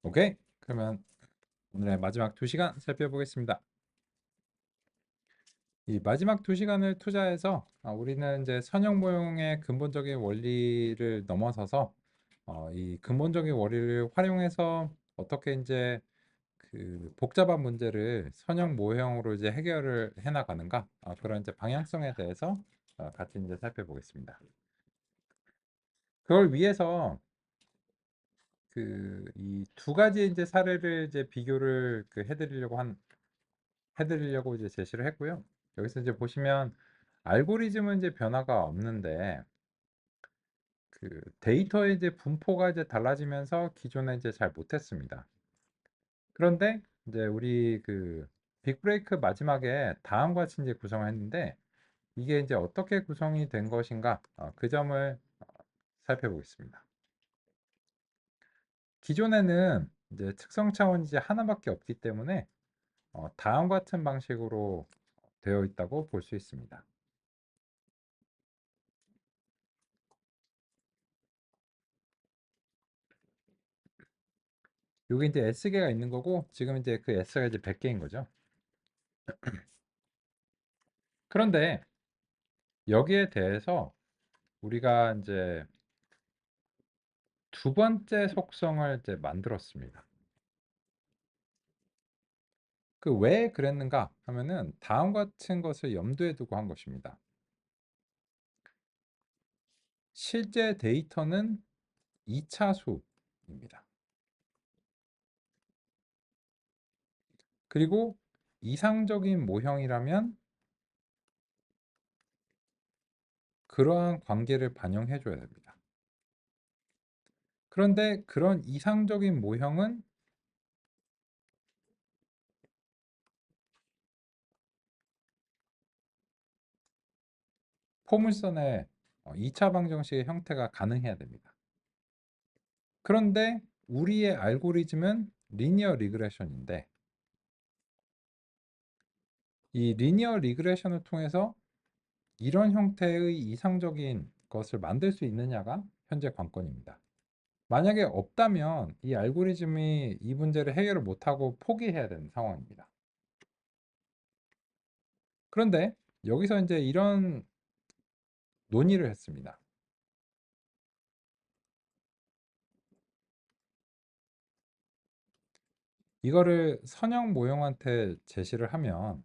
오케이. 그러면 오늘의 마지막 2시간 살펴보겠습니다. 이 마지막 2시간을 투자해서 우리는 이제 선형 모형의 근본적인 원리를 넘어서서 이 근본적인 원리를 활용해서 어떻게 이제 그 복잡한 문제를 선형 모형으로 이제 해결을 해 나가는가, 그런 이제 방향성에 대해서 같이 이제 살펴보겠습니다. 그걸 위해서 그 이 두 가지 이제 사례를 이제 비교를 해드리려고 이제 제시를 했고요. 여기서 이제 보시면 알고리즘은 이제 변화가 없는데 그 데이터의 이제 분포가 이제 달라지면서 기존에 이제 잘 못했습니다. 그런데 이제 우리 그 빅브레이크 마지막에 다음과 같이 이제 구성을 했는데 이게 이제 어떻게 구성이 된 것인가, 그 점을 살펴보겠습니다. 기존에는 이제 특성 차원이 이제 하나밖에 없기 때문에 다음과 같은 방식으로 되어 있다고 볼 수 있습니다. 여기 이제 S개가 있는 거고 지금 이제 그 S가 이제 100개인 거죠. 그런데 여기에 대해서 우리가 이제 두 번째 속성을 이제 만들었습니다. 그 왜 그랬는가 하면은 다음 같은 것을 염두에 두고 한 것입니다. 실제 데이터는 2차수입니다. 그리고 이상적인 모형이라면 그러한 관계를 반영해 줘야 됩니다. 그런데 그런 이상적인 모형은 포물선의 2차 방정식의 형태가 가능해야 됩니다. 그런데 우리의 알고리즘은 리니어 리그레션인데 이 리니어 리그레션을 통해서 이런 형태의 이상적인 것을 만들 수 있느냐가 현재 관건입니다. 만약에 없다면 이 알고리즘이 이 문제를 해결을 못하고 포기해야 되는 상황입니다. 그런데 여기서 이제 이런 논의를 했습니다. 이거를 선형 모형한테 제시를 하면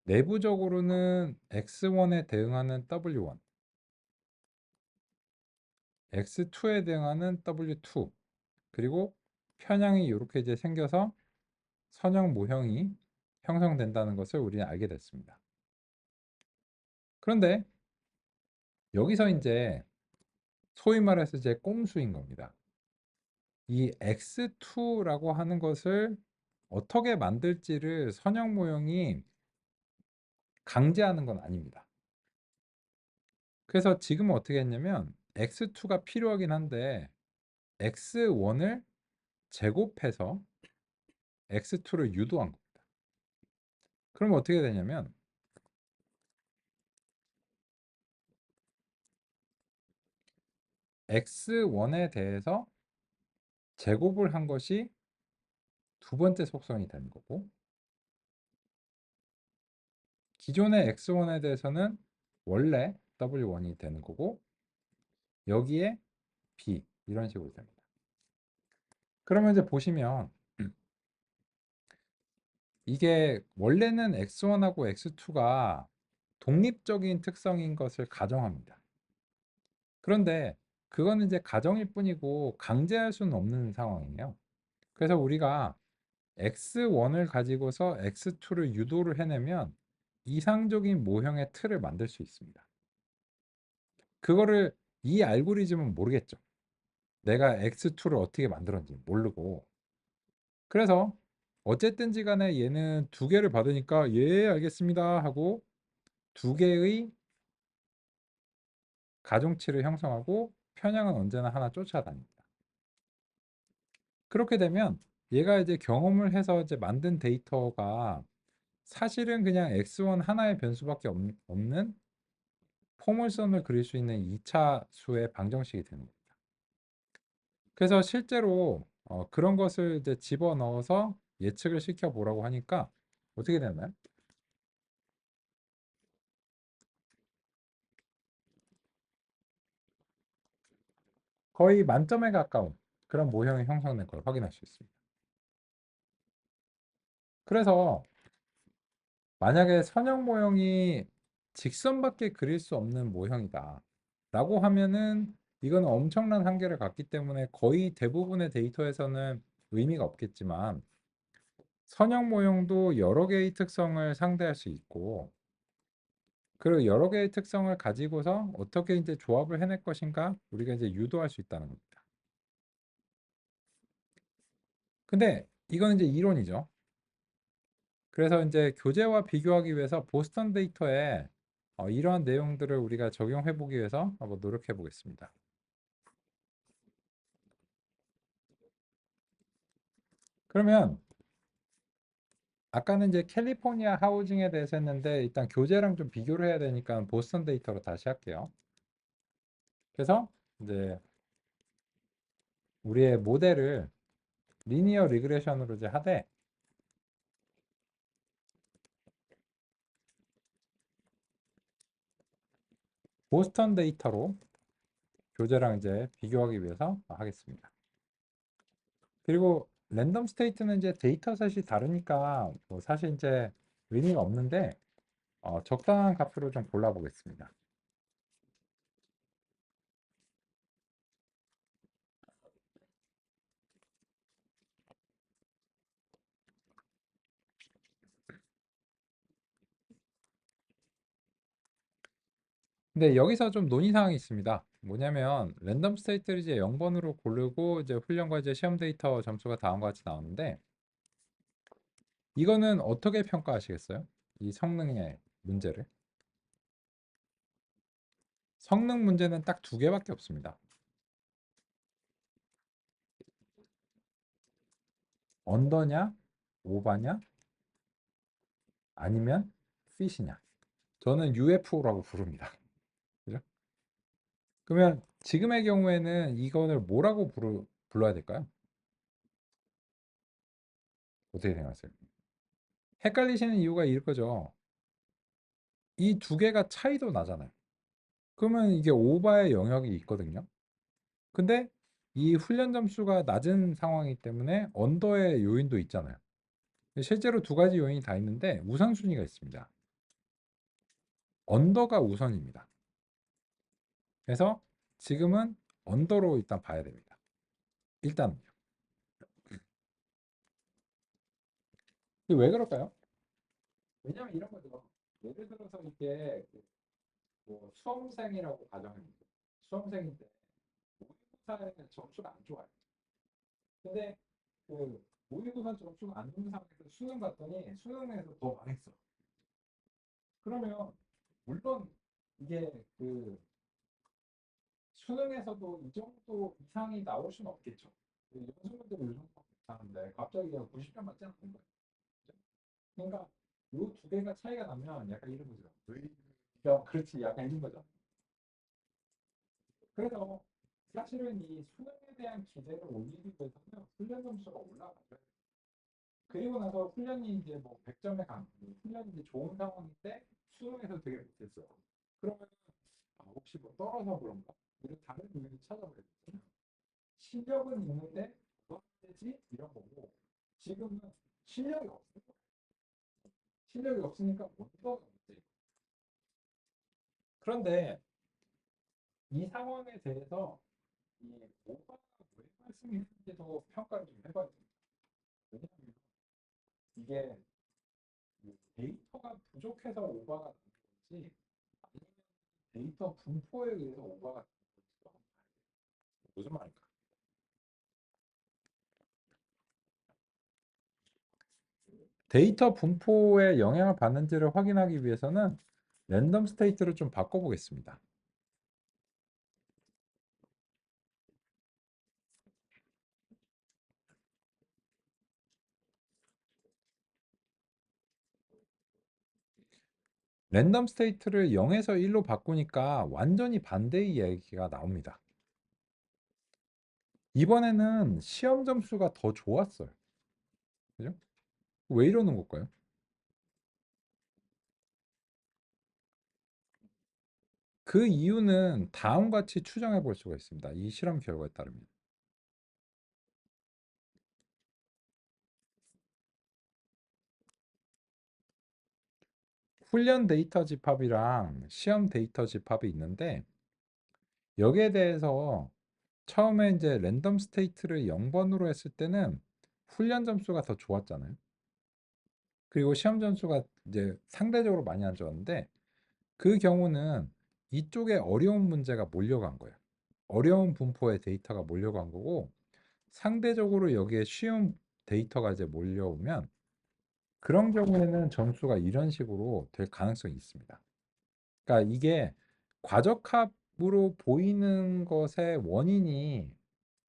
내부적으로는 x1에 대응하는 w1, x2에 대응하는 w2, 그리고 편향이 이렇게 이제 생겨서 선형 모형이 형성된다는 것을 우리는 알게 됐습니다. 그런데 여기서 이제 소위 말해서 이제 꼼수인 겁니다. 이 x2라고 하는 것을 어떻게 만들지를 선형 모형이 강제하는 건 아닙니다. 그래서 지금은 어떻게 했냐면 x2가 필요하긴 한데 x1을 제곱해서 x2를 유도한 겁니다. 그러면 어떻게 되냐면 x1에 대해서 제곱을 한 것이 두 번째 속성이 되는 거고 기존의 x1에 대해서는 원래 w1이 되는 거고 여기에 b 이런 식으로 됩니다. 그러면 이제 보시면 이게 원래는 x1하고 x2가 독립적인 특성인 것을 가정합니다. 그런데 그거는 이제 가정일 뿐이고 강제할 수는 없는 상황이에요. 그래서 우리가 x1을 가지고서 x2를 유도를 해내면 이상적인 모형의 틀을 만들 수 있습니다. 그거를 이 알고리즘은 모르겠죠. 내가 x2를 어떻게 만들었는지 모르고. 그래서 어쨌든지 간에 얘는 두 개를 받으니까 예 알겠습니다 하고 두 개의 가중치를 형성하고 편향은 언제나 하나 쫓아다닙니다. 그렇게 되면 얘가 이제 경험을 해서 이제 만든 데이터가 사실은 그냥 x1 하나의 변수밖에 없는 포물선을 그릴 수 있는 2차 수의 방정식이 되는 겁니다. 그래서 실제로 그런 것을 이제 집어넣어서 예측을 시켜보라고 하니까 어떻게 됐나요? 거의 만점에 가까운 그런 모형이 형성된 걸 확인할 수 있습니다. 그래서 만약에 선형 모형이 직선밖에 그릴 수 없는 모형이다 라고 하면은 이건 엄청난 한계를 갖기 때문에 거의 대부분의 데이터에서는 의미가 없겠지만, 선형 모형도 여러 개의 특성을 상대할 수 있고, 그리고 여러 개의 특성을 가지고서 어떻게 이제 조합을 해낼 것인가 우리가 이제 유도할 수 있다는 겁니다. 근데 이건 이제 이론이죠. 그래서 이제 교재와 비교하기 위해서 보스턴 데이터에 이러한 내용들을 우리가 적용해 보기 위해서 한번 노력해 보겠습니다. 그러면 아까는 이제 캘리포니아 하우징에 대해서 했는데, 일단 교재랑 좀 비교를 해야 되니까 보스턴 데이터로 다시 할게요. 그래서 이제 우리의 모델을 리니어 리그레션으로 이제 하되, 보스턴 데이터로 교재랑 이제 비교하기 위해서 하겠습니다. 그리고 랜덤 스테이트는 이제 데이터셋이 다르니까 뭐 사실 이제 의미가 없는데, 적당한 값으로 좀 골라보겠습니다. 근데 여기서 좀 논의사항이 있습니다. 뭐냐면 랜덤 스테이트를 이제 0번으로 고르고 이제 훈련과 이제 시험 데이터 점수가 다음과 같이 나오는데, 이거는 어떻게 평가하시겠어요? 이 성능의 문제를. 성능 문제는 딱 두 개밖에 없습니다. 언더냐, 오바냐, 아니면 핏이냐. 저는 UFO라고 부릅니다. 그죠? 그러면 지금의 경우에는 이거를 뭐라고 불러야 될까요? 어떻게 생각하세요? 헷갈리시는 이유가 이럴 거죠. 이 두 개가 차이도 나잖아요. 그러면 이게 오바의 영역이 있거든요. 근데 이 훈련 점수가 낮은 상황이기 때문에 언더의 요인도 있잖아요. 실제로 두 가지 요인이 다 있는데 우선순위가 있습니다. 언더가 우선입니다. 그래서 지금은 언더로 일단 봐야 됩니다. 일단 왜 그럴까요? 왜냐면 이런 거죠. 예를 들어서 이게 뭐 수험생이라고 가정합니다. 수험생인데 모의고사에 점수가 안 좋아요. 근데 그 모의고사 점수가 안 좋은 상황에서 수능 갔더니 수능에서 더 망했어. 그러면 물론 이게 그 수능에서도 이 정도 이상이 나올 수는 없겠죠. 연수문제도 이 정도 괜찮은데 갑자기 90점 맞지 않는 거예요. 그러니까 이 두 개가 차이가 나면 약간 이런 거죠. 그렇지, 약간 이런 거죠. 그래서 사실은 이 수능에 대한 기대를 올리기 위해서는 훈련 점수가 올라가요. 그리고 나서 훈련이 이제 뭐 100점에 간, 훈련이 이제 좋은 상황인데 수능에서 되게 못했어요. 그러면 혹시 뭐 떨어서 그런가? 이런 다른 요인을 찾아봐야 되잖아요. 실력은 있는데 뭐가 되지? 이런 거고, 지금은 실력이 없어요. 실력이 없으니까 뭔가 문제. 그런데 이 상황에 대해서 이 오바가 왜 발생했는지도 평가를 좀 해봐야 됩니다. 왜냐하면 이게 데이터가 부족해서 오바가 나는 건지, 아니면 데이터 분포에 의해서 오바가 나는 건지도 한번 봐야 돼요. 무슨 말일까? 데이터 분포에 영향을 받는지를 확인하기 위해서는 랜덤 스테이트를 좀 바꿔보겠습니다. 랜덤 스테이트를 0에서 1로 바꾸니까 완전히 반대의 이야기가 나옵니다. 이번에는 시험 점수가 더 좋았어요. 그죠? 왜 이러는 걸까요? 그 이유는 다음과 같이 추정해 볼 수가 있습니다. 이 실험 결과에 따르면. 훈련 데이터 집합이랑 시험 데이터 집합이 있는데 여기에 대해서 처음에 이제 랜덤 스테이트를 0번으로 했을 때는 훈련 점수가 더 좋았잖아요. 그리고 시험 점수가 이제 상대적으로 많이 안 좋았는데 그 경우는 이쪽에 어려운 문제가 몰려간 거예요. 어려운 분포의 데이터가 몰려간 거고 상대적으로 여기에 쉬운 데이터가 이제 몰려오면 그런 경우에는 점수가 이런 식으로 될 가능성이 있습니다. 그러니까 이게 과적합으로 보이는 것의 원인이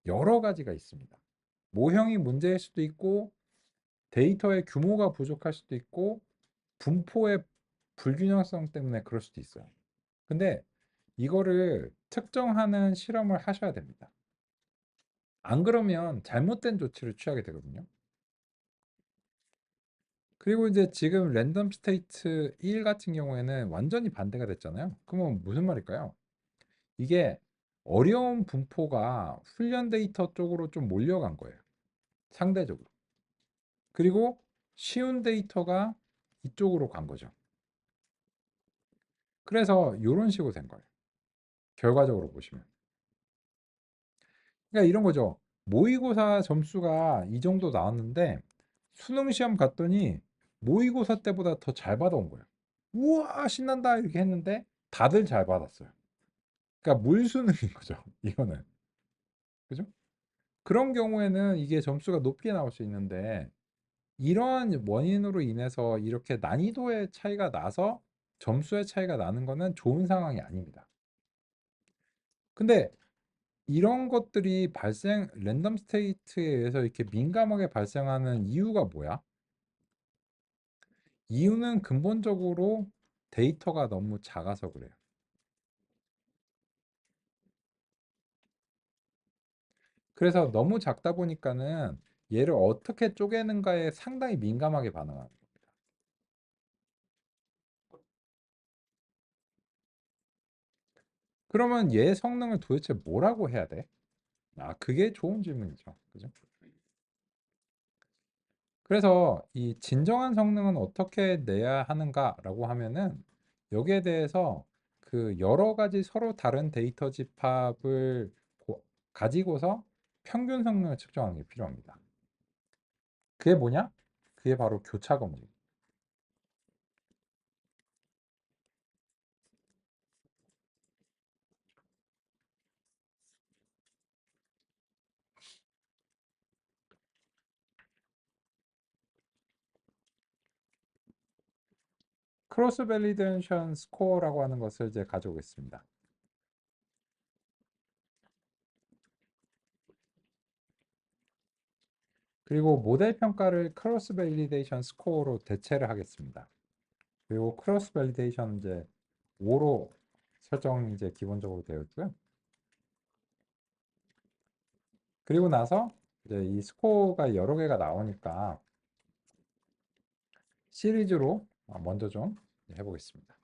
여러 가지가 있습니다. 모형이 문제일 수도 있고 데이터의 규모가 부족할 수도 있고 분포의 불균형성 때문에 그럴 수도 있어요. 근데 이거를 특정하는 실험을 하셔야 됩니다. 안 그러면 잘못된 조치를 취하게 되거든요. 그리고 이제 지금 랜덤 스테이트 1 같은 경우에는 완전히 반대가 됐잖아요. 그러면 무슨 말일까요? 이게 어려운 분포가 훈련 데이터 쪽으로 좀 몰려간 거예요. 상대적으로. 그리고 쉬운 데이터가 이쪽으로 간 거죠. 그래서 이런 식으로 된 거예요. 결과적으로 보시면. 그러니까 이런 거죠. 모의고사 점수가 이 정도 나왔는데 수능 시험 갔더니 모의고사 때보다 더 잘 받아온 거예요. 우와, 신난다 이렇게 했는데 다들 잘 받았어요. 그러니까 물수능인 거죠. 이거는. 그죠? 그런 경우에는 이게 점수가 높게 나올 수 있는데 이러한 원인으로 인해서 이렇게 난이도의 차이가 나서 점수의 차이가 나는 거는 좋은 상황이 아닙니다. 근데 이런 것들이 랜덤 스테이트에 의해서 이렇게 민감하게 발생하는 이유가 뭐야? 이유는 근본적으로 데이터가 너무 작아서 그래요. 그래서 너무 작다 보니까는 얘를 어떻게 쪼개는가에 상당히 민감하게 반응하는 겁니다. 그러면 얘 성능을 도대체 뭐라고 해야 돼? 아, 그게 좋은 질문이죠. 그죠? 그래서 이 진정한 성능은 어떻게 내야 하는가라고 하면은 여기에 대해서 그 여러 가지 서로 다른 데이터 집합을 가지고서 평균 성능을 측정하는 게 필요합니다. 그게 뭐냐? 그게 바로 교차 검증. 크로스 밸리데이션 스코어라고 하는 것을 이제 가져오겠습니다. 그리고 모델 평가를 크로스 밸리데이션 스코어로 대체를 하겠습니다. 그리고 크로스 밸리데이션 이제 5로 설정이 이제 기본적으로 되어 있고요. 그리고 나서 이제 이 스코어가 여러 개가 나오니까 시리즈로 먼저 좀 해보겠습니다.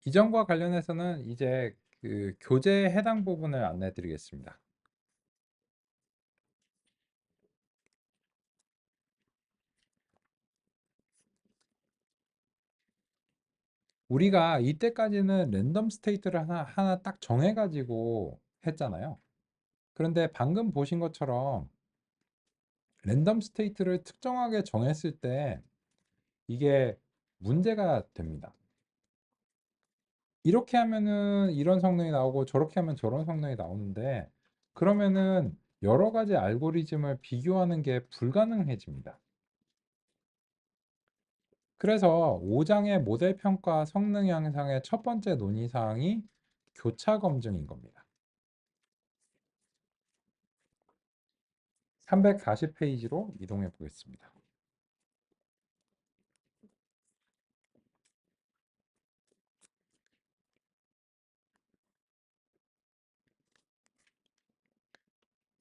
이전과 관련해서는 이제 그 교재에 해당 부분을 안내해 드리겠습니다. 우리가 이때까지는 랜덤 스테이트를 하나 딱 정해가지고 했잖아요. 그런데 방금 보신 것처럼 랜덤 스테이트를 특정하게 정했을 때 이게 문제가 됩니다. 이렇게 하면은 이런 성능이 나오고 저렇게 하면 저런 성능이 나오는데 그러면은 여러 가지 알고리즘을 비교하는 게 불가능해집니다. 그래서 5장의 모델 평가 성능 향상의 첫 번째 논의 사항이 교차 검증인 겁니다. 340페이지로 이동해 보겠습니다.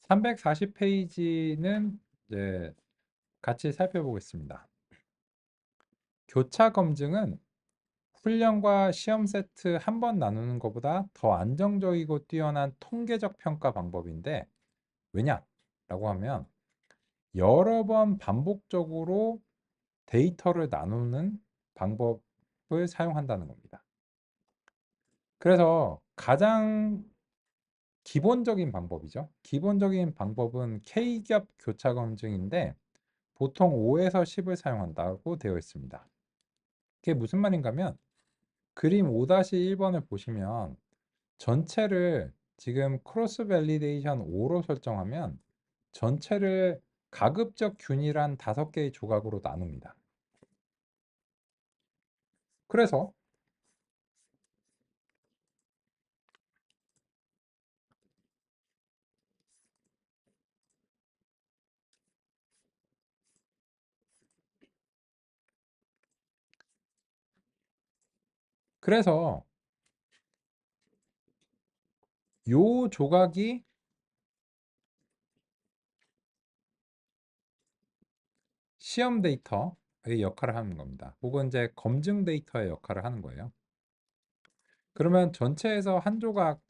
340페이지는 이제 같이 살펴보겠습니다. 교차 검증은 훈련과 시험 세트 한 번 나누는 것보다 더 안정적이고 뛰어난 통계적 평가 방법인데 왜냐라고 하면 여러 번 반복적으로 데이터를 나누는 방법을 사용한다는 겁니다. 그래서 가장 기본적인 방법이죠. 기본적인 방법은 K겹 교차 검증인데 보통 5에서 10을 사용한다고 되어 있습니다. 그게 무슨 말인가 하면 그림 5-1번을 보시면 전체를 지금 크로스 밸리데이션 5로 설정하면 전체를 가급적 균일한 5개의 조각으로 나눕니다. 그래서 그래서 요 조각이 시험 데이터의 역할을 하는 겁니다. 혹은 이제 검증 데이터의 역할을 하는 거예요. 그러면 전체에서 한 조각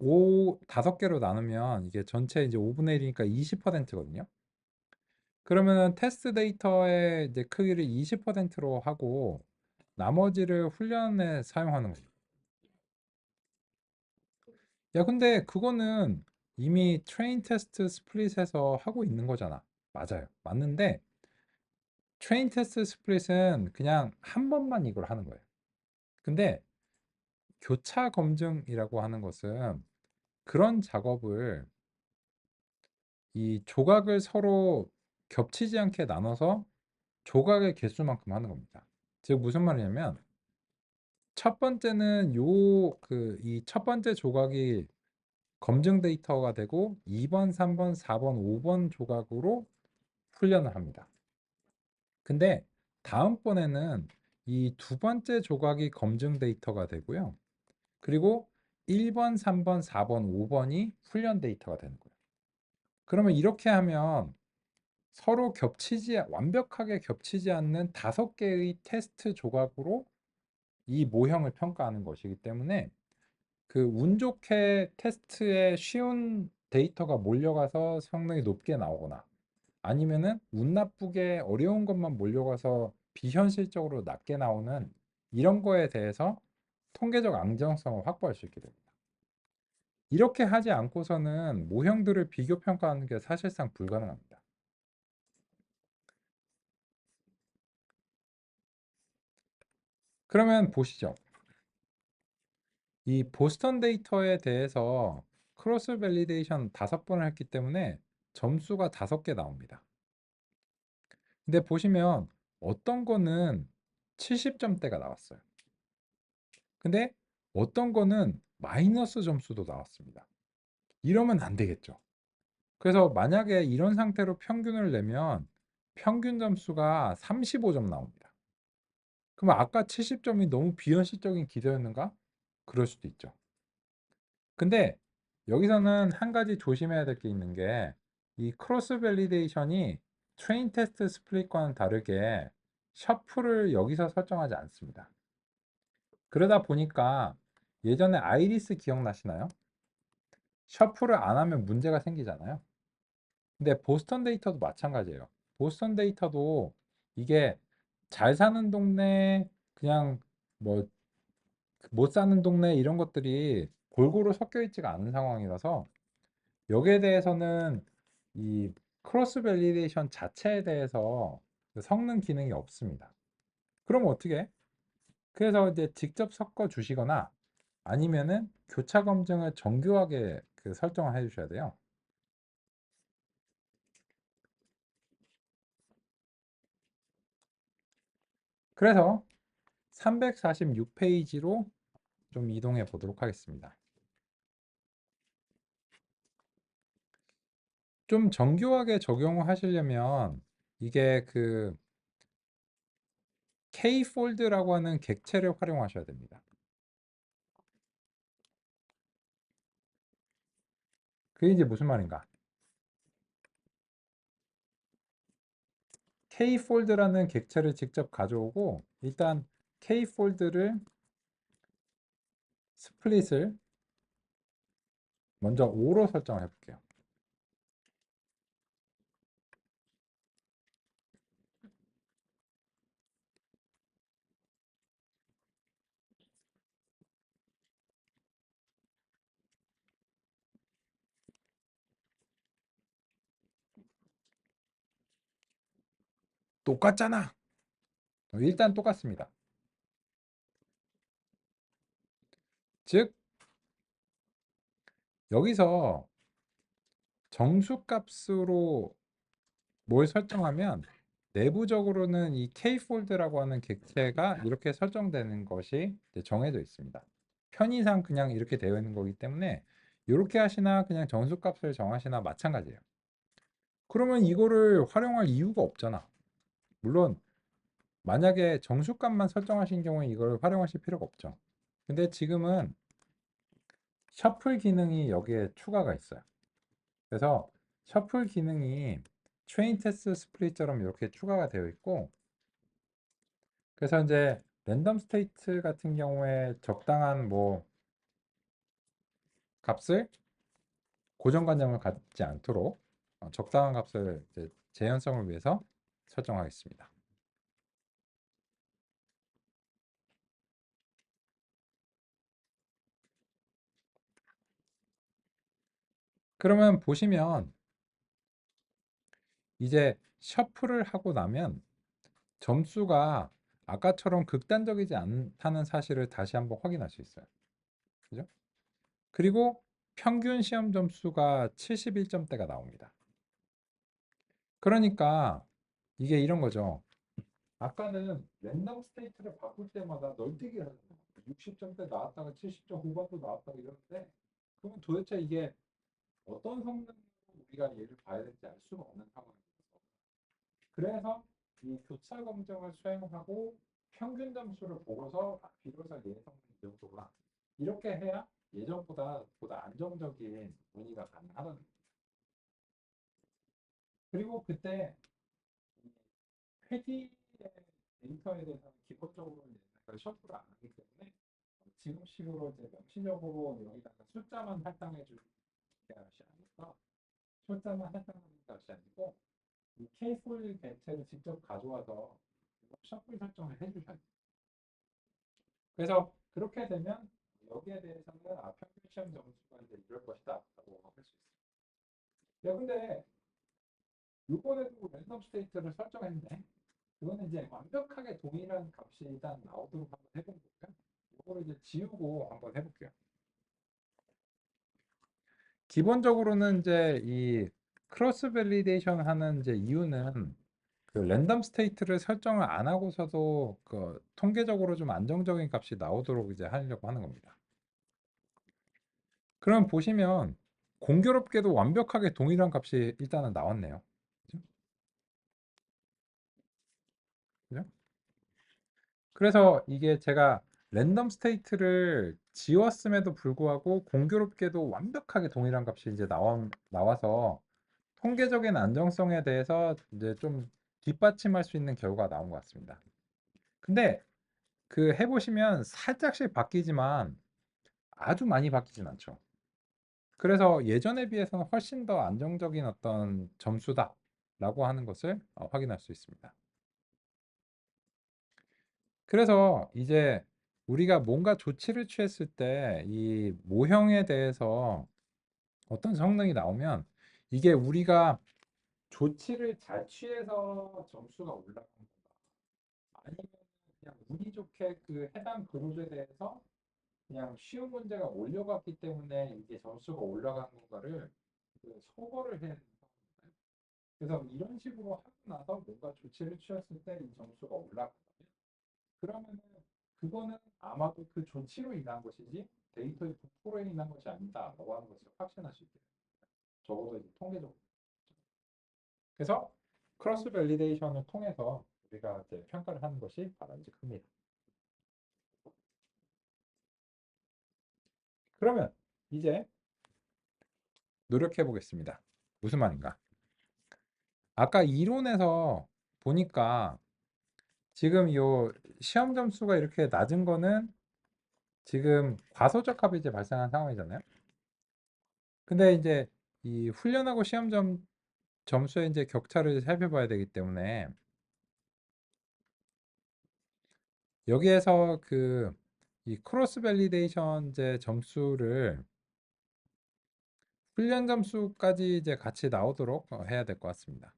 5개로 나누면 이게 전체 이제 5분의 1이니까 20%거든요. 그러면은 테스트 데이터의 이제 크기를 20%로 하고 나머지를 훈련에 사용하는 거예요. 야, 근데 그거는 이미 트레인 테스트 스플릿에서 하고 있는 거잖아. 맞아요. 맞는데 트레인 테스트 스플릿은 그냥 한 번만 이걸 하는 거예요. 근데 교차 검증이라고 하는 것은 그런 작업을 이 조각을 서로 겹치지 않게 나눠서 조각의 개수만큼 하는 겁니다. 즉 무슨 말이냐면 첫 번째는 이 첫 번째 조각이 검증 데이터가 되고 2번, 3번, 4번, 5번 조각으로 훈련을 합니다. 근데 다음번에는 이 두 번째 조각이 검증 데이터가 되고요. 그리고 1번, 3번, 4번, 5번이 훈련 데이터가 되는 거예요. 그러면 이렇게 하면 서로 완벽하게 겹치지 않는 5개의 테스트 조각으로 이 모형을 평가하는 것이기 때문에 그 운 좋게 테스트에 쉬운 데이터가 몰려가서 성능이 높게 나오거나 아니면은 운 나쁘게 어려운 것만 몰려가서 비현실적으로 낮게 나오는 이런 거에 대해서 통계적 안정성을 확보할 수 있게 됩니다. 이렇게 하지 않고서는 모형들을 비교 평가하는 게 사실상 불가능합니다. 그러면 보시죠. 이 보스턴 데이터에 대해서 크로스 밸리데이션 5번을 했기 때문에 점수가 5개 나옵니다. 근데 보시면 어떤 거는 70점대가 나왔어요. 근데 어떤 거는 마이너스 점수도 나왔습니다. 이러면 안 되겠죠. 그래서 만약에 이런 상태로 평균을 내면 평균 점수가 35점 나옵니다. 그럼 아까 70점이 너무 비현실적인 기대였는가? 그럴 수도 있죠. 근데 여기서는 한 가지 조심해야 될 게 있는 게 이 크로스 밸리데이션이 트레인 테스트 스플릿과는 다르게 셔플을 여기서 설정하지 않습니다. 그러다 보니까 예전에 아이리스 기억나시나요? 셔플을 안 하면 문제가 생기잖아요. 근데 보스턴 데이터도 마찬가지예요. 보스턴 데이터도 이게 잘 사는 동네, 그냥 뭐 못 사는 동네 이런 것들이 골고루 섞여 있지가 않은 상황이라서 여기에 대해서는 이 크로스 밸리데이션 자체에 대해서 그 섞는 기능이 없습니다. 그럼 어떻게 해? 그래서 이제 직접 섞어 주시거나 아니면은 교차 검증을 정교하게 그 설정을 해 주셔야 돼요. 그래서 346페이지로 좀 이동해 보도록 하겠습니다. 좀 정교하게 적용을 하시려면 이게 그 K폴드라고 하는 객체를 활용하셔야 됩니다. 그게 이제 무슨 말인가? K폴드라는 객체를 직접 가져오고 일단 K폴드를 스플릿을 먼저 5로 설정을 해볼게요. 똑같잖아. 일단 똑같습니다. 즉 여기서 정수값으로 뭘 설정하면 내부적으로는 이 K폴드라고 하는 객체가 이렇게 설정되는 것이 이제 정해져 있습니다. 편의상 그냥 이렇게 되어 있는 거기 때문에 이렇게 하시나 그냥 정수값을 정하시나 마찬가지예요. 그러면 이거를 활용할 이유가 없잖아. 물론 만약에 정수값만 설정하신 경우에 이걸 활용하실 필요가 없죠. 근데 지금은 셔플 기능이 여기에 추가가 있어요. 그래서 셔플 기능이 트레인 테스트 스플릿처럼 이렇게 추가가 되어 있고, 그래서 이제 랜덤 스테이트 같은 경우에 적당한 뭐 값을 고정관념을 갖지 않도록 적당한 값을 이제 재현성을 위해서 설정하겠습니다. 그러면 보시면 이제 셔플을 하고 나면 점수가 아까처럼 극단적이지 않다는 사실을 다시 한번 확인할 수 있어요. 그죠? 그리고 평균 시험 점수가 71점대가 나옵니다. 그러니까 이게 이런 거죠. 아까는 랜덤 스테이트를 바꿀 때마다 널뛰기를 하는 거예요. 60점대 나왔다가 70점 후반도 나왔다가 이러는데 그러면 도대체 이게 어떤 성능으로 우리가 얘를 봐야 될지 알 수가 없는 상황이에요. 그래서 이 교차 검증을 수행하고 평균 점수를 보고서 비로소 얘 성능이 이 정도구나. 이렇게 해야 예전보다 보다 안정적인 논의가 가능하다는 거예요. 그리고 그때 회귀의 데이터에 대해서는 기본적으로 셔플을 안 하기 때문에 지금식으로 이제 명시적으로 여기다가 숫자만 할당해 줄 것이 아니라 숫자만 할당하는 것이 아니고 이 K4 객체를 직접 가져와서 셔플 설정을 해주셔야 돼요. 그래서 그렇게 되면 여기에 대해서는 평균 시험 점수가 이제 이럴 것이다 라고 할 수 있어요. 야, 근데 이번에도 랜덤 스테이트를 설정했는데 그거는 이제 완벽하게 동일한 값이 일단 나오도록 한번 해본 거고요. 이거를 이제 지우고 한번 해볼게요. 기본적으로는 이제 이 크로스 밸리데이션 하는 이제 이유는 그 랜덤 스테이트를 설정을 안 하고서도 그 통계적으로 좀 안정적인 값이 나오도록 이제 하려고 하는 겁니다. 그럼 보시면 공교롭게도 완벽하게 동일한 값이 일단은 나왔네요. 그죠? 그죠? 그래서 이게 제가 랜덤 스테이트를 지웠음에도 불구하고 공교롭게도 완벽하게 동일한 값이 이제 나와서 통계적인 안정성에 대해서 이제 좀 뒷받침할 수 있는 결과가 나온 것 같습니다. 근데 그 해보시면 살짝씩 바뀌지만 아주 많이 바뀌진 않죠. 그래서 예전에 비해서는 훨씬 더 안정적인 어떤 점수다라고 하는 것을 확인할 수 있습니다. 그래서 이제 우리가 뭔가 조치를 취했을 때 이 모형에 대해서 어떤 성능이 나오면 이게 우리가 조치를 잘 취해서 점수가 올라간 건가 아니면 그냥 운이 좋게 그 해당 그룹에 대해서 그냥 쉬운 문제가 올려갔기 때문에 이게 점수가 올라간 건가를 그 소거를 해야 된다. 그래서 이런 식으로 하고 나서 뭔가 조치를 취했을 때 이 점수가 올라가거든요. 그러면은 그거는 아마도 그 조치로 인한 것이지 데이터의 부풀어 인한 것이 아니다라고 하는 것을 확신할 수 있게 됩니다. 적어도 이제 통계적으로. 그래서 크로스 밸리데이션을 통해서 우리가 이제 평가를 하는 것이 바람직합니다. 그러면 이제 노력해 보겠습니다. 무슨 말인가? 아까 이론에서 보니까 지금 요 시험 점수가 이렇게 낮은 거는 지금 과소적합이 이제 발생한 상황이잖아요. 근데 이제 이 훈련하고 시험 점수의 이제 격차를 살펴봐야 되기 때문에 여기에서 그 이 크로스 밸리데이션 이제 점수를 훈련 점수까지 이제 같이 나오도록 해야 될 것 같습니다.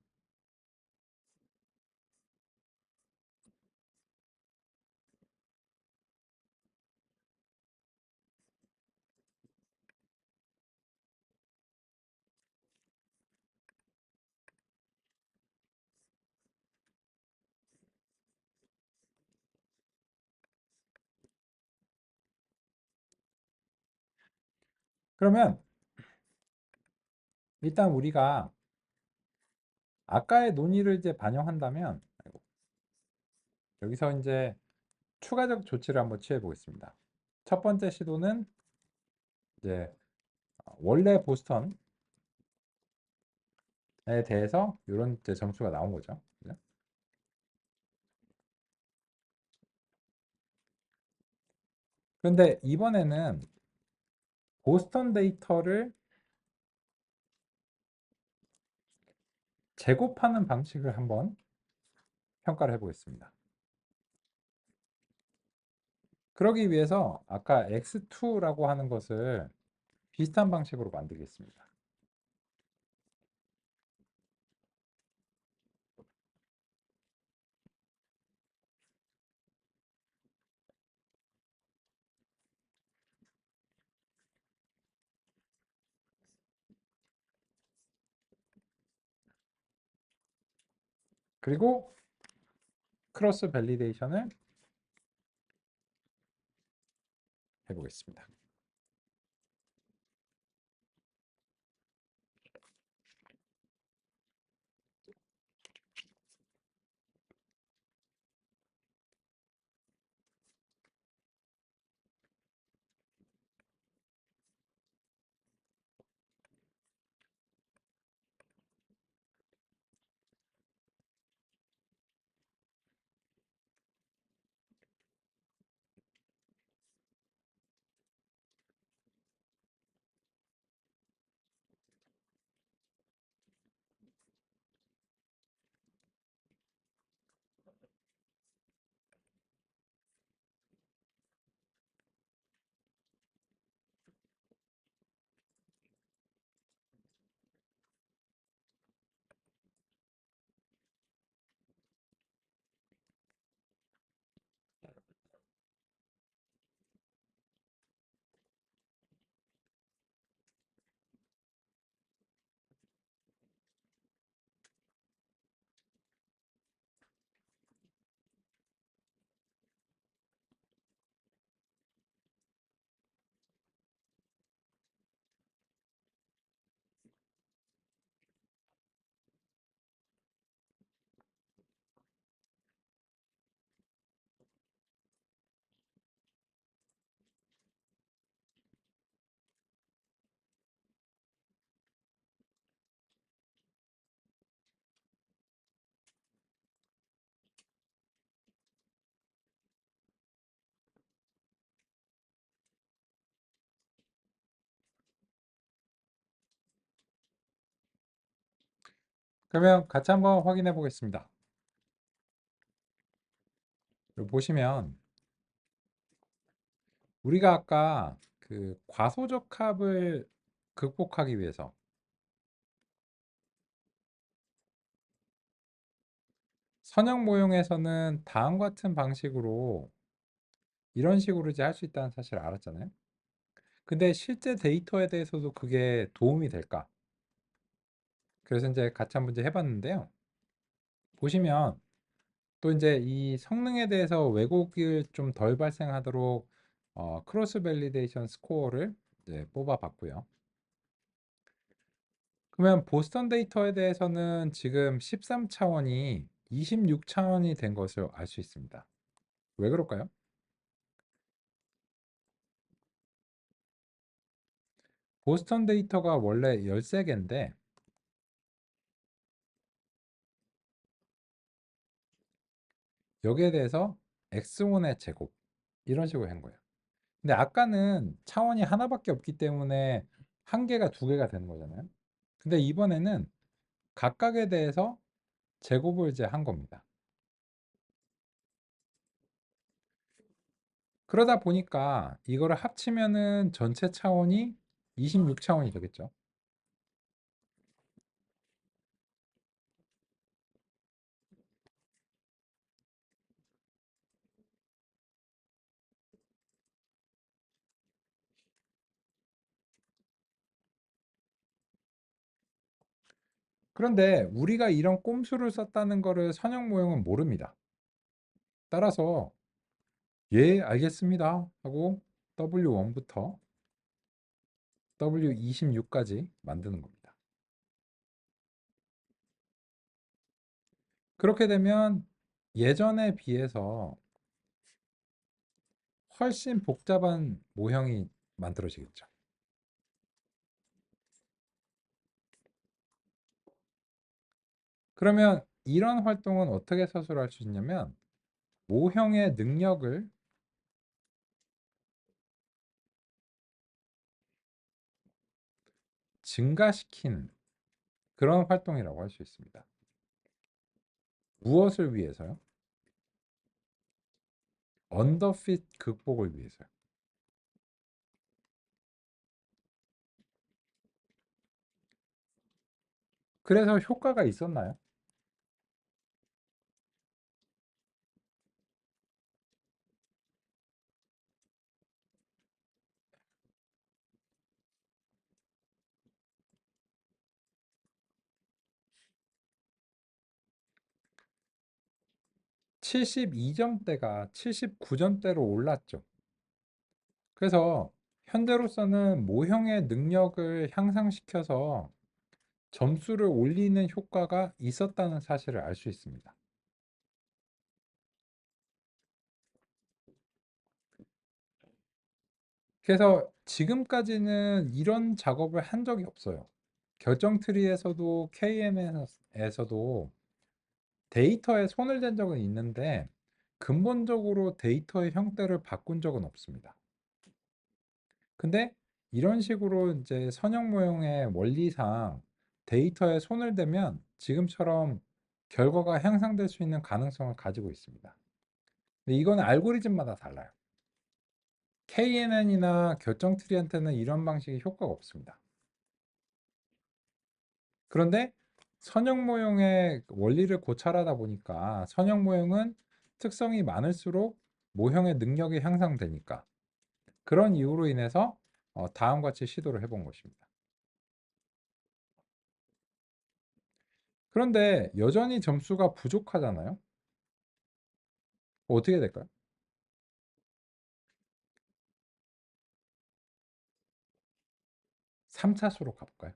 그러면 일단 우리가 아까의 논의를 이제 반영한다면 아이고, 여기서 이제 추가적 조치를 한번 취해 보겠습니다. 첫 번째 시도는 이제 원래 보스턴에 대해서 이런 이제 점수가 나온 거죠. 그죠? 그런데 이번에는 보스턴 데이터를 제곱하는 방식을 한번 평가를 해보겠습니다. 그러기 위해서 아까 x2라고 하는 것을 비슷한 방식으로 만들겠습니다. 그리고 크로스 밸리데이션을 해보겠습니다. 그러면 같이 한번 확인해 보겠습니다. 여기 보시면 우리가 아까 그 과소적합을 극복하기 위해서 선형 모형에서는 다음과 같은 방식으로 이런 식으로 이제 할 수 있다는 사실을 알았잖아요. 근데 실제 데이터에 대해서도 그게 도움이 될까? 그래서 이제 같이 한번 이제 해봤는데요. 보시면 또 이제 이 성능에 대해서 왜곡을 좀 덜 발생하도록 크로스 밸리데이션 스코어를 이제 뽑아봤고요. 그러면 보스턴 데이터에 대해서는 지금 13차원이 26차원이 된 것을 알 수 있습니다. 왜 그럴까요? 보스턴 데이터가 원래 13개인데 여기에 대해서 x1의 제곱 이런 식으로 한 거예요. 근데 아까는 차원이 하나밖에 없기 때문에 한 개가 두 개가 되는 거잖아요. 근데 이번에는 각각에 대해서 제곱을 이제 한 겁니다. 그러다 보니까 이거를 합치면은 전체 차원이 26차원이 되겠죠. 그런데 우리가 이런 꼼수를 썼다는 거를 선형 모형은 모릅니다. 따라서 예, 알겠습니다 하고 W1부터 W26까지 만드는 겁니다. 그렇게 되면 예전에 비해서 훨씬 복잡한 모형이 만들어지겠죠. 그러면 이런 활동은 어떻게 서술할 수 있냐면 모형의 능력을 증가시키는 그런 활동이라고 할 수 있습니다. 무엇을 위해서요? 언더핏 극복을 위해서요. 그래서 효과가 있었나요? 72점대가 79점대로 올랐죠. 그래서 현재로서는 모형의 능력을 향상시켜서 점수를 올리는 효과가 있었다는 사실을 알 수 있습니다. 그래서 지금까지는 이런 작업을 한 적이 없어요. 결정 트리에서도 KM에서도 데이터에 손을 댄 적은 있는데 근본적으로 데이터의 형태를 바꾼 적은 없습니다. 근데 이런 식으로 이제 선형 모형의 원리상 데이터에 손을 대면 지금처럼 결과가 향상될 수 있는 가능성을 가지고 있습니다. 근데 이거는 알고리즘마다 달라요. KNN이나 결정 트리한테는 이런 방식의 효과가 없습니다. 그런데 선형 모형의 원리를 고찰하다 보니까 선형 모형은 특성이 많을수록 모형의 능력이 향상되니까 그런 이유로 인해서 다음과 같이 시도를 해본 것입니다. 그런데 여전히 점수가 부족하잖아요. 어떻게 될까요? 3차수로 가볼까요?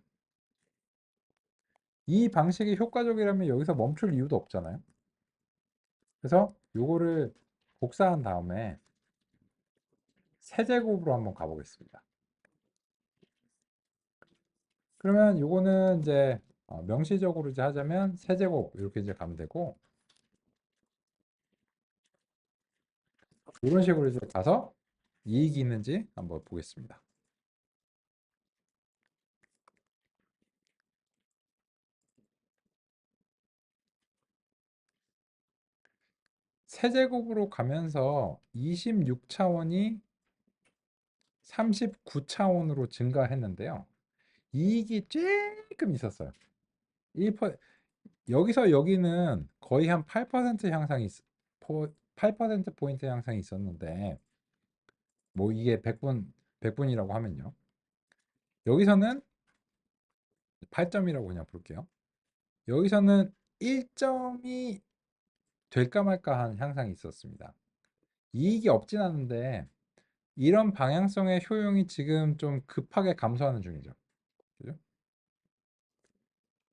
이 방식이 효과적이라면 여기서 멈출 이유도 없잖아요. 그래서 요거를 복사한 다음에 세제곱으로 한번 가보겠습니다. 그러면 요거는 이제 명시적으로 이제 하자면 세제곱 이렇게 이제 가면 되고 이런 식으로 이제 가서 이익이 있는지 한번 보겠습니다. 세제곱으로 가면서 26차원이 39차원으로 증가했는데요. 이익이 조금 있었어요. 1%, 여기서 여기는 거의 한 8% 향상이 8% 포인트 향상이 있었는데, 뭐 이게 100분이라고 하면요. 여기서는 8점이라고 그냥 볼게요. 여기서는 1점이 될까 말까 한 향상이 있었습니다. 이익이 없진 않은데 이런 방향성의 효용이 지금 좀 급하게 감소하는 중이죠. 그죠?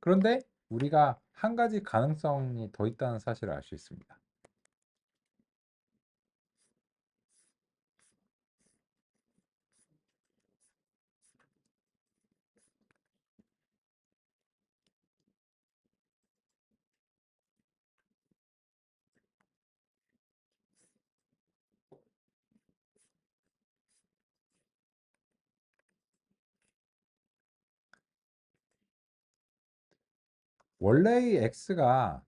그런데 우리가 한 가지 가능성이 더 있다는 사실을 알 수 있습니다. 원래의 x가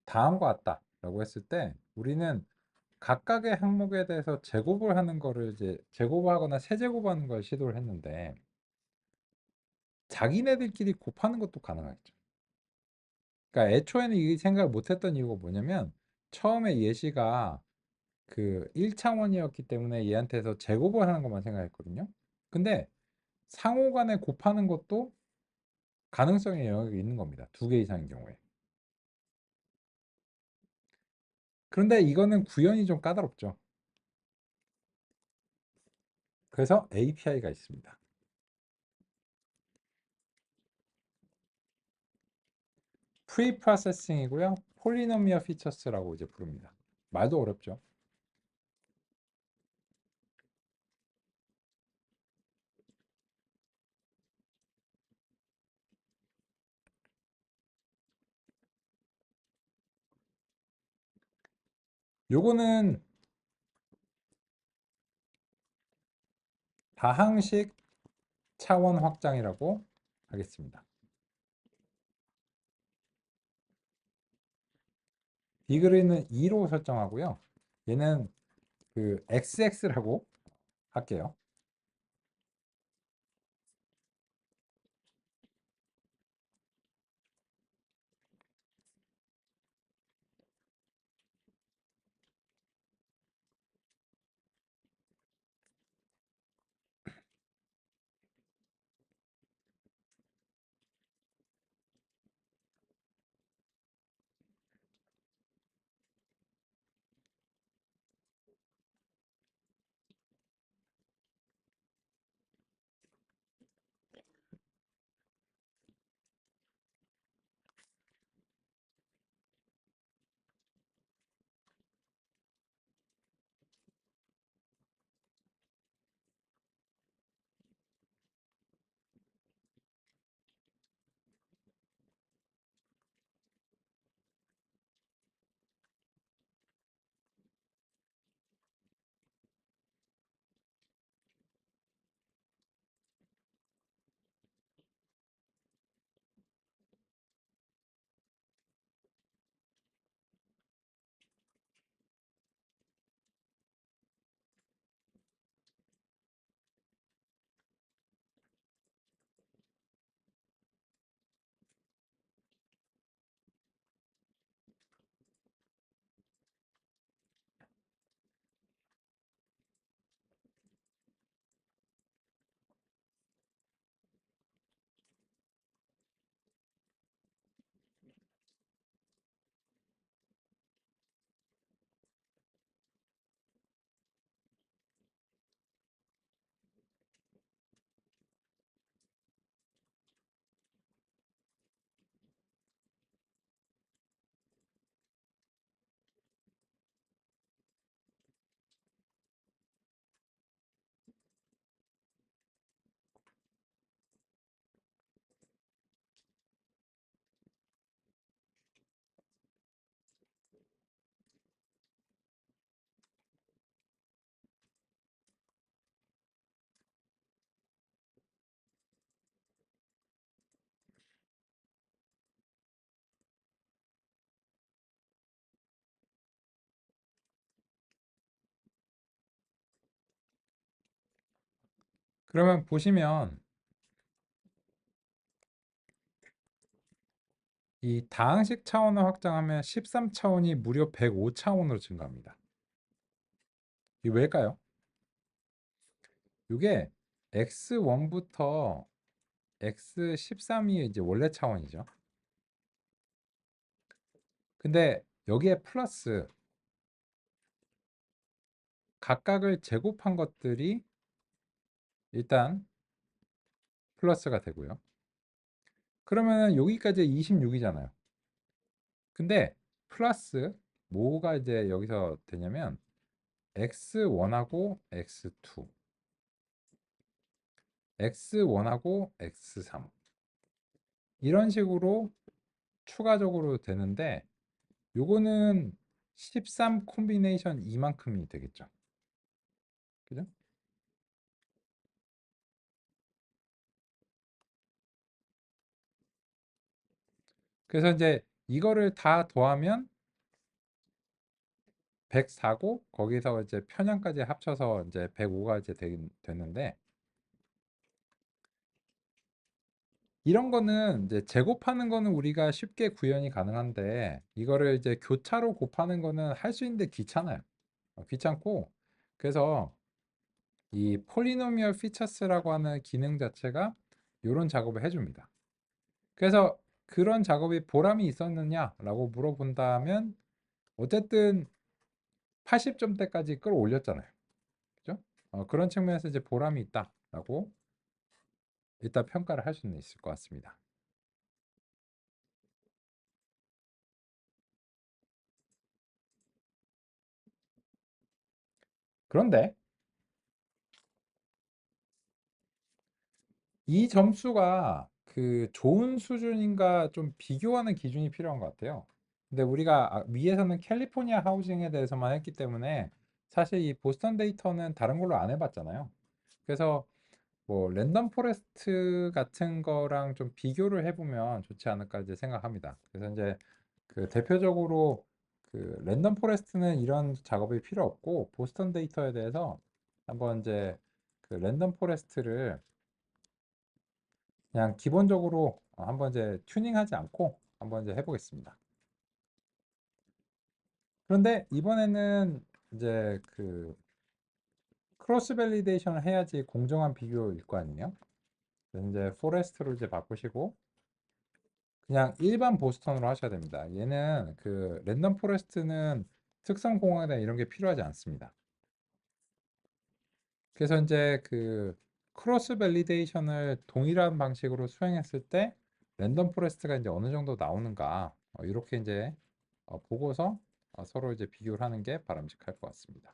다음과 같다라고 했을 때 우리는 각각의 항목에 대해서 제곱을 하는 거를 이제 제곱하거나 세제곱하는 걸 시도를 했는데 자기네들끼리 곱하는 것도 가능하겠죠. 그러니까 애초에는 이 생각을 못했던 이유가 뭐냐면 처음에 예시가 그 1차원이었기 때문에 얘한테서 제곱을 하는 것만 생각했거든요. 근데 상호간에 곱하는 것도 가능성의 영역이 있는 겁니다. 두 개 이상인 경우에. 그런데 이거는 구현이 좀 까다롭죠. 그래서 API가 있습니다. 프리프로세싱이고요. 폴리노미얼 피처스라고 이제 부릅니다. 말도 어렵죠. 요거는 다항식 차원 확장이라고 하겠습니다. 디그리는 2로 설정하고요. 얘는 그 XX라고 할게요. 그러면 보시면 이 다항식 차원을 확장하면 13차원이 무려 105차원으로 증가합니다. 이게 왜일까요? 이게 x1부터 x13이 이제 원래 차원이죠. 근데 여기에 플러스 각각을 제곱한 것들이 일단 플러스가 되고요. 그러면 여기까지 26이잖아요. 근데 플러스 뭐가 이제 여기서 되냐면 x1하고 x2, x1하고 x3 이런 식으로 추가적으로 되는데 요거는 13 콤비네이션 이만큼이 되겠죠. 그죠? 그래서 이제 이거를 다 더하면 104고 거기서 이제 편향까지 합쳐서 이제 105가 이제 되는데 이런 거는 이제 제곱하는 거는 우리가 쉽게 구현이 가능한데 이거를 이제 교차로 곱하는 거는 할 수 있는데 귀찮아요. 귀찮고 그래서 이 폴리노미얼 피처스라고 하는 기능 자체가 이런 작업을 해줍니다. 그래서 그런 작업이 보람이 있었느냐라고 물어본다면 어쨌든 80점대까지 끌어올렸잖아요. 그죠? 그런 측면에서 이제 보람이 있다라고 일단 평가를 할 수는 있을 것 같습니다. 그런데 이 점수가 그 좋은 수준인가 좀 비교하는 기준이 필요한 것 같아요. 근데 우리가 위에서는 캘리포니아 하우징에 대해서만 했기 때문에 사실 이 보스턴 데이터는 다른 걸로 안 해봤잖아요. 그래서 뭐 랜덤 포레스트 같은 거랑 좀 비교를 해보면 좋지 않을까 이제 생각합니다. 그래서 이제 그 대표적으로 그 랜덤 포레스트는 이런 작업이 필요 없고 보스턴 데이터에 대해서 한번 이제 그 랜덤 포레스트를 그냥 기본적으로 한번 이제 튜닝하지 않고 한번 이제 해보겠습니다. 그런데 이번에는 이제 그 크로스 밸리데이션을 해야지 공정한 비교일 거 아니에요? 그래서 이제 포레스트로 이제 바꾸시고 그냥 일반 보스턴으로 하셔야 됩니다. 얘는 그 랜덤 포레스트는 특성 공학이나 이런 게 필요하지 않습니다. 그래서 이제 그 크로스 밸리데이션을 동일한 방식으로 수행했을 때 랜덤 포레스트가 이제 어느 정도 나오는가 이렇게 이제 보고서 서로 이제 비교를 하는 게 바람직할 것 같습니다.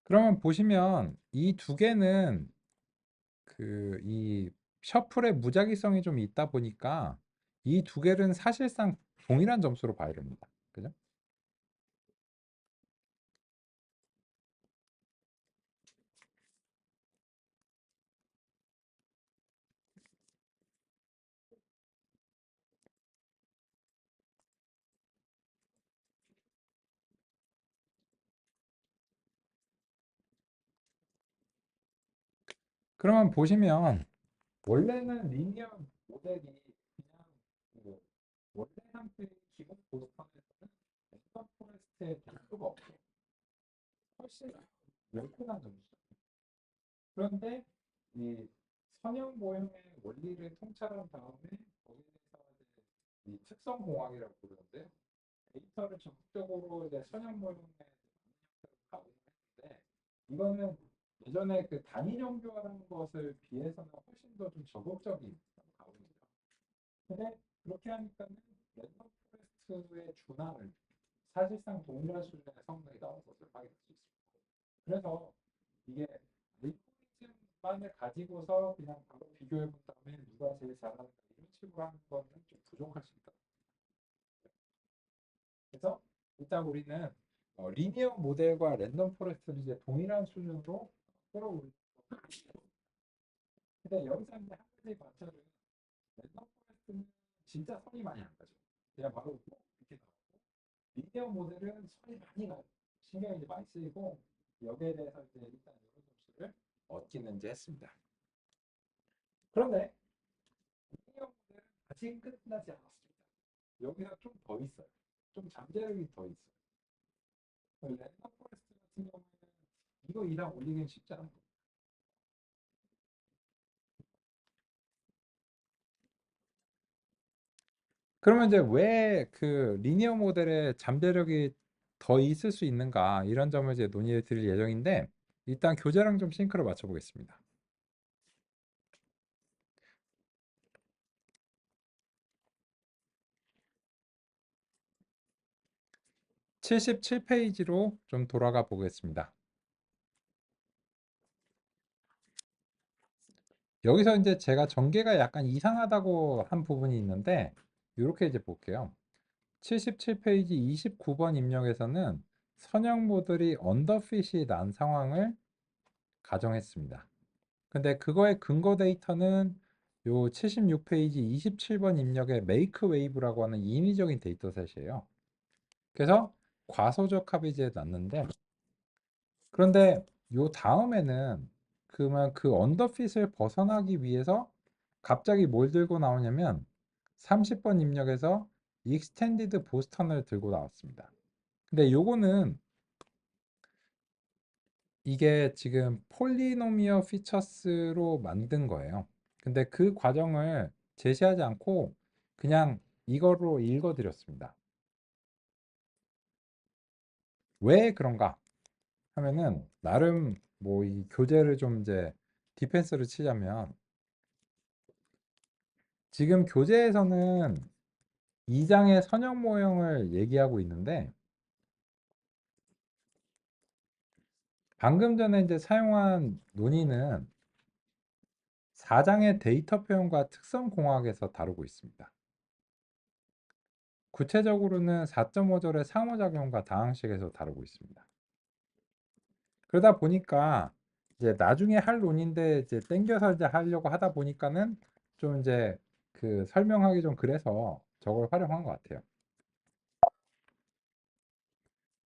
그러면 보시면 이 두 개는 그 이 셔플의 무작위성이 좀 있다 보니까 이 두 개는 사실상 동일한 점수로 봐야 됩니다. 그죠? 그러면 보시면 원래는 리니어 모델이 그냥 그 원래 상태의 기본 보스턴에서는 랜덤 포레스트의 데이터가 없고 훨씬 열분한 점수죠. 그런데 이 선형 모형의 원리를 통찰한 다음에 거기에 대해서 이제 이 특성 공학이라고 부르는데 데이터를 적극적으로 이제 선형 모형의 가공을 했는데 이거는 예전에 그 단위 정교화라는 것을 비해서는 훨씬 더 좀 적극적인 가공이죠. 근데 그렇게 하니까는 랜덤 포레스트의 준항을 사실상 동일한 수준의 성능이 나온 것을 확인할 수 있습니다. 그래서 이게 알고리즘만을 가지고서 그냥 바로 비교해 본 다음에 누가 제일 잘하는가 이런 식으로 하는 거는 좀 부족할 수 있다. 그래서 일단 우리는 리니어 모델과 랜덤 포레스트를 이제 동일한 수준으로 끌어올리고, 근데 여기서 이제 한 가지 관점은 랜덤 포레스트는 진짜 선이 많이 안 가죠. 그냥 바로 뭐 이렇게 나오고, 리니어 모델은 선이 많이 가요. 신경이 이제 많이 쓰이고, 여기에 대해서 이제 일단 이런 점수를 얻기는 이제 했습니다. 그런데 리니어 모델은 아직 끝나지 않았습니다. 여기서 좀 더 있어요. 좀 잠재력이 더 있어요. 랜덤 포레스트 같은 경우에는 이거 이상 올리기는 쉽지 않아요. 그러면 이제 왜 그 리니어 모델의 잠재력이 더 있을 수 있는가 이런 점을 이제 논의해 드릴 예정인데 일단 교재랑 좀 싱크를 맞춰 보겠습니다. 77페이지로 좀 돌아가 보겠습니다. 여기서 이제 제가 전개가 약간 이상하다고 한 부분이 있는데 이렇게 이제 볼게요. 77페이지 29번 입력에서는 선형 모델이 언더핏이 난 상황을 가정했습니다. 근데 그거의 근거 데이터는 요 76페이지 27번 입력의 make wave라고 하는 인위적인 데이터셋이에요. 그래서 과소적 합의제에 났는데 그런데 요 다음에는 그러면 그 언더핏을 벗어나기 위해서 갑자기 뭘 들고 나오냐면 30번 입력에서 익스텐디드 보스턴을 들고 나왔습니다. 근데 요거는 이게 지금 폴리노미어 피처스로 만든 거예요. 근데 그 과정을 제시하지 않고 그냥 이거로 읽어드렸습니다. 왜 그런가 하면은 나름 뭐 이 교재를 좀 이제 디펜스를 치자면 지금 교재에서는 2장의 선형 모형을 얘기하고 있는데 방금 전에 이제 사용한 논의는 4장의 데이터 표현과 특성 공학에서 다루고 있습니다. 구체적으로는 4.5절의 상호작용과 다항식에서 다루고 있습니다. 그러다 보니까 이제 나중에 할 논인데 이제 땡겨서 이제 하려고 하다 보니까는 좀 이제 그 설명하기 좀 그래서 저걸 활용한 것 같아요.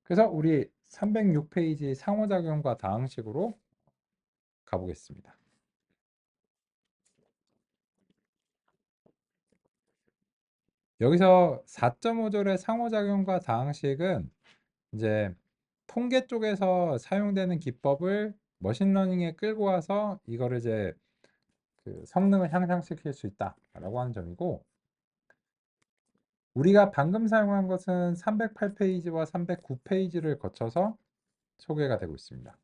그래서 우리 306페이지 상호작용과 다항식으로 가보겠습니다. 여기서 4.5절의 상호작용과 다항식은 이제 통계 쪽에서 사용되는 기법을 머신러닝에 끌고 와서 이거를 이제 그 성능을 향상시킬 수 있다라고 하는 점이고 우리가 방금 사용한 것은 308페이지와 309페이지를 거쳐서 소개가 되고 있습니다.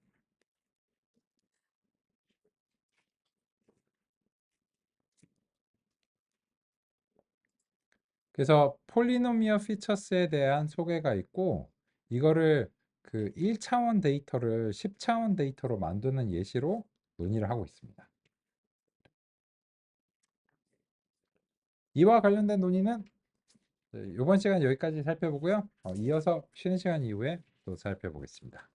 그래서 폴리노미어 피처스에 대한 소개가 있고 이거를 그 1차원 데이터를 10차원 데이터로 만드는 예시로 논의를 하고 있습니다. 이와 관련된 논의는 이번 시간 여기까지 살펴보고요. 이어서 쉬는 시간 이후에 또 살펴보겠습니다.